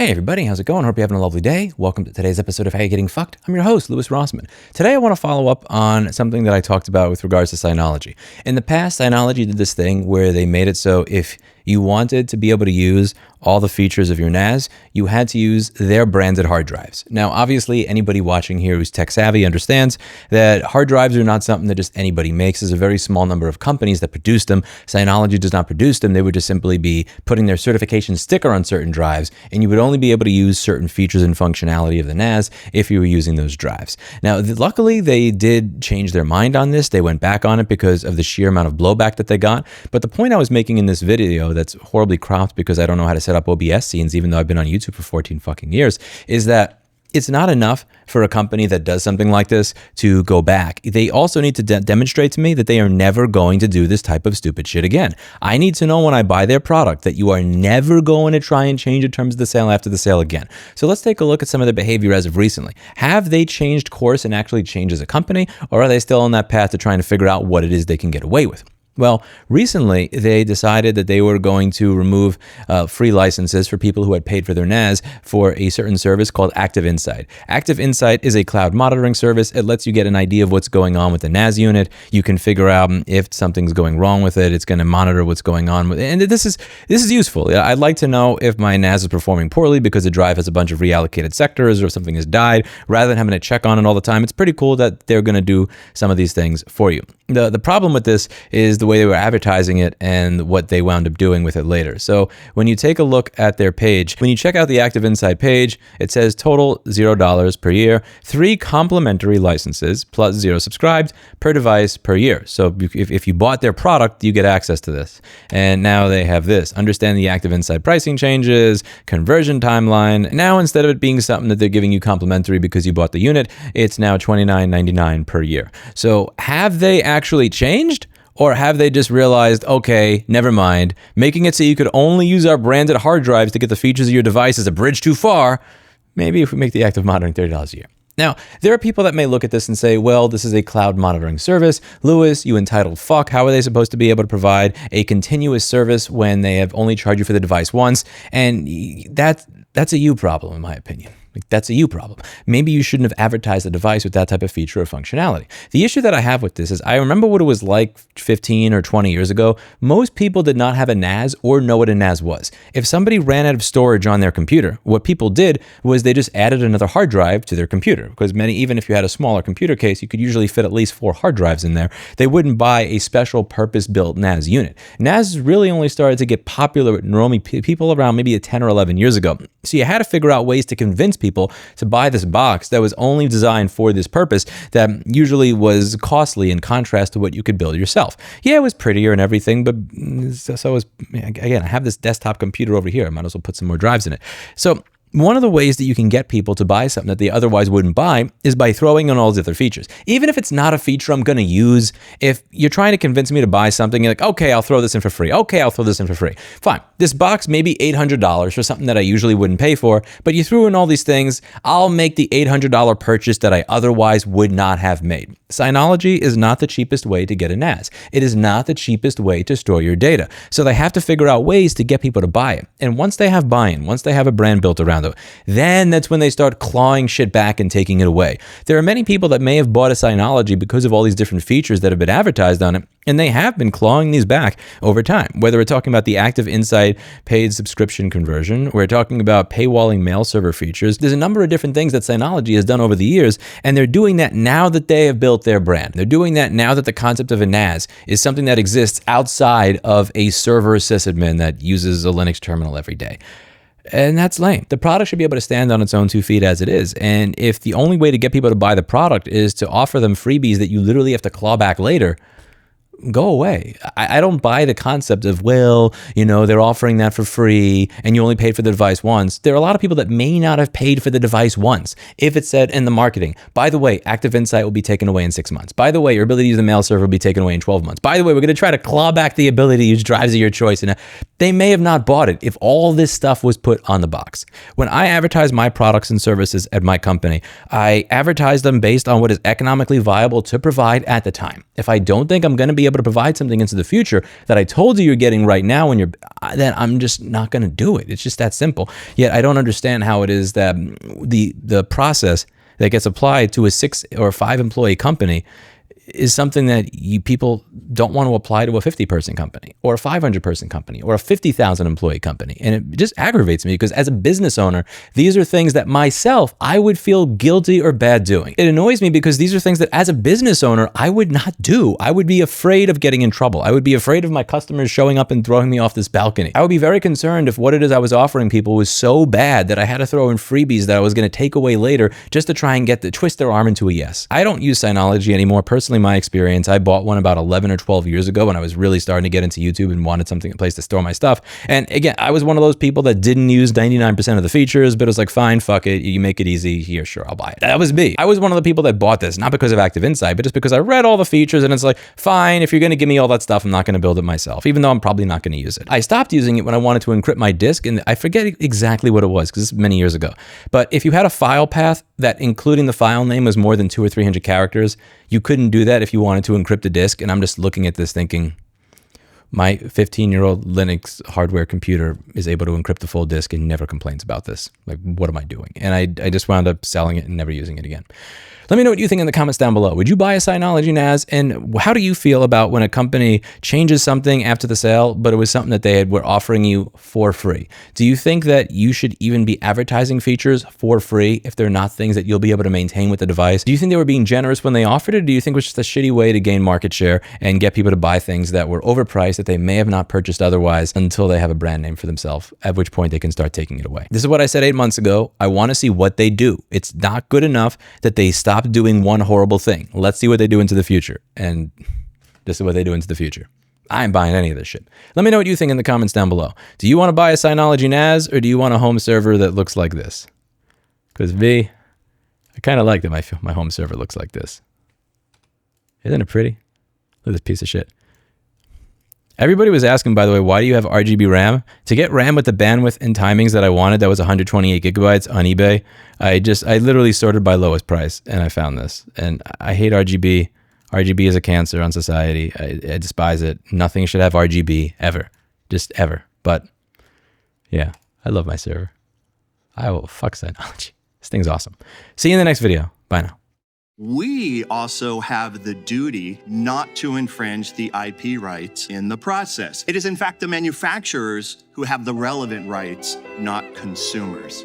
Hey everybody, how's it going? Hope you're having a lovely day. Welcome to today's episode of How You Getting Fucked. I'm your host, Louis Rossman. Today I want to follow up on something that I talked about with regards to Synology. In the past, Synology did this thing where they made it so if you wanted to be able to use all the features of your NAS, you had to use their branded hard drives. Now, obviously, anybody watching here who's tech savvy understands that hard drives are not something that just anybody makes. There's a very small number of companies that produce them. Synology does not produce them. They would just simply be putting their certification sticker on certain drives, and you would only be able to use certain features and functionality of the NAS if you were using those drives. Now, luckily, they did change their mind on this. They went back on it because of the sheer amount of blowback that they got. But the point I was making in this video that's horribly cropped because I don't know how to set up OBS scenes, even though I've been on YouTube for 14 fucking years, is that it's not enough for a company that does something like this to go back. They also need to demonstrate to me that they are never going to do this type of stupid shit again. I need to know when I buy their product that you are never going to try and change the terms of the sale after the sale again. So let's take a look at some of their behavior as of recently. Have they changed course and actually changed as a company, or are they still on that path to trying to figure out what it is they can get away with? Well, recently they decided that they were going to remove free licenses for people who had paid for their NAS for a certain service called Active Insight. Active Insight is a cloud monitoring service. It lets you get an idea of what's going on with the NAS unit. You can figure out if something's going wrong with it. It's going to monitor what's going on with it. And this is useful. I'd like to know if my NAS is performing poorly because the drive has a bunch of reallocated sectors or if something has died, rather than having to check on it all the time. It's pretty cool that they're going to do some of these things for you. The problem with this is the way they were advertising it and what they wound up doing with it later. So when you take a look at their page, when you check out the Active Insight page, it says total $0 per year, 3 complimentary licenses plus 0 subscribed per device per year. So if you bought their product, you get access to this. And now they have this. Understand the Active Insight pricing changes, conversion timeline. Now instead of it being something that they're giving you complimentary because you bought the unit, it's now $29.99 per year. So have they actually changed? Or have they just realized, okay, never mind, making it so you could only use our branded hard drives to get the features of your device is a bridge too far? Maybe if we make the active monitoring $30 a year. Now, there are people that may look at this and say, well, this is a cloud monitoring service. Louis, you entitled fuck. How are they supposed to be able to provide a continuous service when they have only charged you for the device once? And that's a you problem, in my opinion. That's a you problem. Maybe you shouldn't have advertised the device with that type of feature or functionality. The issue that I have with this is I remember what it was like 15 or 20 years ago. Most people did not have a NAS or know what a NAS was. If somebody ran out of storage on their computer, what people did was they just added another hard drive to their computer, because even if you had a smaller computer case, you could usually fit at least 4 hard drives in there. They wouldn't buy a special purpose-built NAS unit. NAS really only started to get popular with normally people around maybe 10 or 11 years ago. So you had to figure out ways to convince people to buy this box that was only designed for this purpose, that usually was costly in contrast to what you could build yourself. Yeah, it was prettier and everything, but so was, again, I have this desktop computer over here. I might as well put some more drives in it. So one of the ways that you can get people to buy something that they otherwise wouldn't buy is by throwing in all these other features. Even if it's not a feature I'm going to use, if you're trying to convince me to buy something, you're like, okay, I'll throw this in for free. Okay, I'll throw this in for free. Fine. This box may be $800 for something that I usually wouldn't pay for, but you threw in all these things. I'll make the $800 purchase that I otherwise would not have made. Synology is not the cheapest way to get a NAS. It is not the cheapest way to store your data. So they have to figure out ways to get people to buy it. And once they have buy-in, once they have a brand built around it, then that's when they start clawing shit back and taking it away. There are many people that may have bought a Synology because of all these different features that have been advertised on it, and they have been clawing these back over time. Whether we're talking about the Active Insight paid subscription conversion, we're talking about paywalling mail server features. There's a number of different things that Synology has done over the years, and they're doing that now that they have built their brand. They're doing that now that the concept of a NAS is something that exists outside of a server sysadmin that uses a Linux terminal every day. And that's lame. The product should be able to stand on its own 2 feet as it is. And if the only way to get people to buy the product is to offer them freebies that you literally have to claw back later, go away. I don't buy the concept of, well, they're offering that for free and you only paid for the device once. There are a lot of people that may not have paid for the device once. If it said in the marketing, by the way, Active Insight will be taken away in 6 months. By the way, your ability to use the mail server will be taken away in 12 months. By the way, we're going to try to claw back the ability to use drives of your choice. And they may have not bought it if all this stuff was put on the box. When I advertise my products and services at my company, I advertise them based on what is economically viable to provide at the time. If I don't think I'm going to be able to provide something into the future that I told you you're getting right now when then I'm just not going to do it. It's just that simple. Yet I don't understand how it is that the process that gets applied to a 6 or 5 employee company is something that people don't want to apply to a 50-person company or a 500-person company or a 50,000 employee company. And it just aggravates me because as a business owner, these are things that myself, I would feel guilty or bad doing. It annoys me because these are things that as a business owner, I would not do. I would be afraid of getting in trouble. I would be afraid of my customers showing up and throwing me off this balcony. I would be very concerned if what it is I was offering people was so bad that I had to throw in freebies that I was going to take away later just to try and twist their arm into a yes. I don't use Synology anymore. Personally, my experience, I bought one about 11 or 12 years ago when I was really starting to get into YouTube and wanted a place to store my stuff. And again, I was one of those people that didn't use 99% of the features, but it was like, fine, fuck it. You make it easy here. Sure, I'll buy it. That was me. I was one of the people that bought this, not because of Active Insight, but just because I read all the features and it's like, fine, if you're going to give me all that stuff, I'm not going to build it myself, even though I'm probably not going to use it. I stopped using it when I wanted to encrypt my disk, and I forget exactly what it was because this is many years ago. But if you had a file path that including the file name was more than 200 or 300 characters, you couldn't do that if you wanted to encrypt a disk. And I'm just looking at this thinking, my 15-year-old Linux hardware computer is able to encrypt the full disk and never complains about this. Like, what am I doing? And I just wound up selling it and never using it again. Let me know what you think in the comments down below. Would you buy a Synology NAS? And how do you feel about when a company changes something after the sale, but it was something that they were offering you for free? Do you think that you should even be advertising features for free if they're not things that you'll be able to maintain with the device? Do you think they were being generous when they offered it? Or do you think it was just a shitty way to gain market share and get people to buy things that were overpriced that they may have not purchased otherwise until they have a brand name for themselves, at which point they can start taking it away? This is what I said 8 months ago. I want to see what they do. It's not good enough that they stop doing one horrible thing. Let's see what they do into the future. And this is what they do into the future. I ain't buying any of this shit. Let me know what you think in the comments down below. Do you want to buy a Synology NAS or do you want a home server that looks like this? Because I kind of like that my home server looks like this. Isn't it pretty? Look at this piece of shit. Everybody was asking, by the way, why do you have RGB RAM? To get RAM with the bandwidth and timings that I wanted, that was 128 gigabytes on eBay. I literally sorted by lowest price and I found this. And I hate RGB. RGB is a cancer on society. I despise it. Nothing should have RGB ever. Just ever. But yeah, I love my server. I will fuck Synology. This thing's awesome. See you in the next video. Bye now. We also have the duty not to infringe the IP rights in the process. It is in fact the manufacturers who have the relevant rights, not consumers.